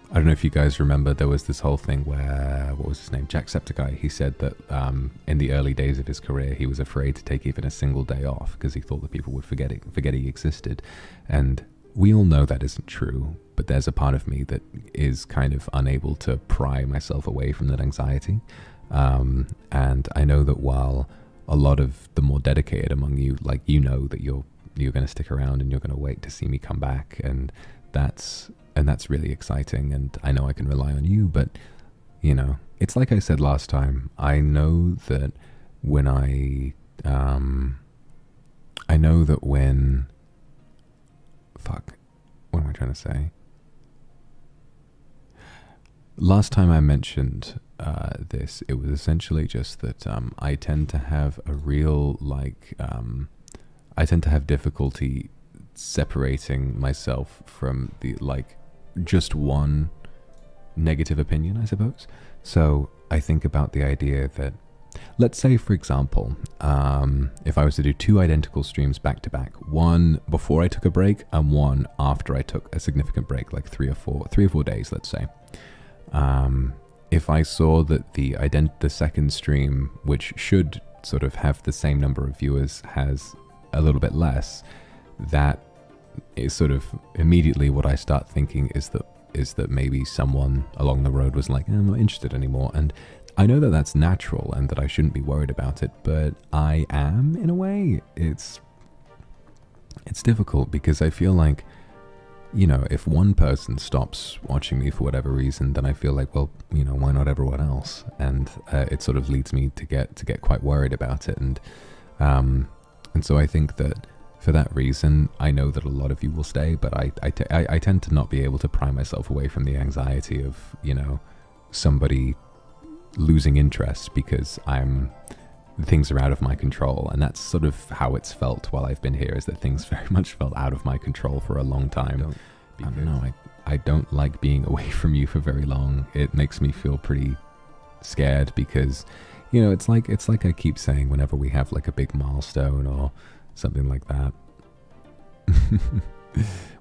I don't know if you guys remember, there was this whole thing where, what was his name? Jacksepticeye. He said that in the early days of his career, he was afraid to take even a single day off because he thought that people would forget he existed. And we all know that isn't true, but there's a part of me that is kind of unable to pry myself away from that anxiety. And I know that while a lot of the more dedicated among you, like, you know that you're going to stick around and you're going to wait to see me come back, and that's really exciting, and I know I can rely on you. But you know, it's like I said last time, I know that when what am I trying to say? Last time I mentioned this, it was essentially just that I tend to have a real, I tend to have difficulty separating myself from the, just one negative opinion, I suppose. So I think about the idea that, let's say, for example, if I was to do 2 identical streams back to back, one before I took a break and one after I took a significant break, like 3 or 4 days, let's say. If I saw that the second stream, which should sort of have the same number of viewers, has a little bit less, that is sort of immediately what I start thinking is that maybe someone along the road was like, I'm not interested anymore. And I know that that's natural and that I shouldn't be worried about it, but I am, in a way. It's difficult because I feel like, you know, if one person stops watching me for whatever reason, then I feel like, well, you know, why not everyone else? And it sort of leads me to get quite worried about it. And so I think that for that reason, I know that a lot of you will stay, but I tend to not be able to pry myself away from the anxiety of, you know, somebody losing interest because things are out of my control. And that's sort of how it's felt while I've been here, is that things very much felt out of my control for a long time. I don't know, I don't like being away from you for very long. It makes me feel pretty scared because, you know, it's like I keep saying whenever we have like a big milestone or something like that.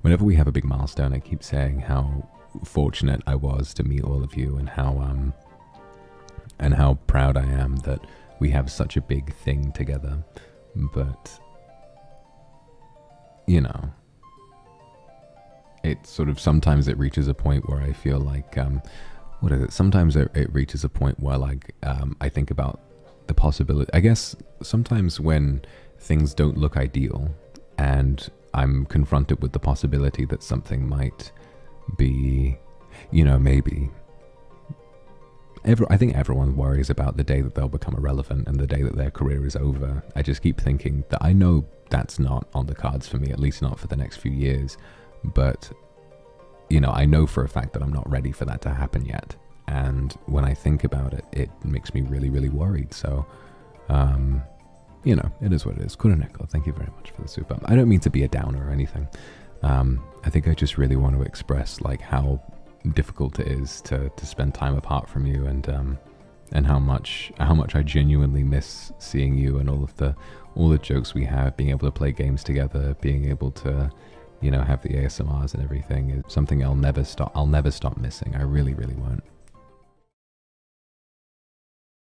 Whenever we have a big milestone, I keep saying how fortunate I was to meet all of you, and how proud I am that we have such a big thing together. But, you know, it sort of, sometimes it reaches a point where I feel like, what is it? Sometimes it reaches a point where, like, I think about the possibility, I guess sometimes when things don't look ideal and I'm confronted with the possibility that something might be, you know, maybe. I think everyone worries about the day that they'll become irrelevant and the day that their career is over. I just keep thinking that I know that's not on the cards for me, at least not for the next few years. But, you know, I know for a fact that I'm not ready for that to happen yet. And when I think about it, it makes me really, really worried. So, you know, it is what it is. Kuroneko, thank you very much for the super. I don't mean to be a downer or anything. I think I just really want to express, like, how difficult it is to spend time apart from you, and how much I genuinely miss seeing you and all the jokes we have, being able to play games together, being able to, you know, have the ASMRs and everything is something I'll never stop missing. I really, really won't.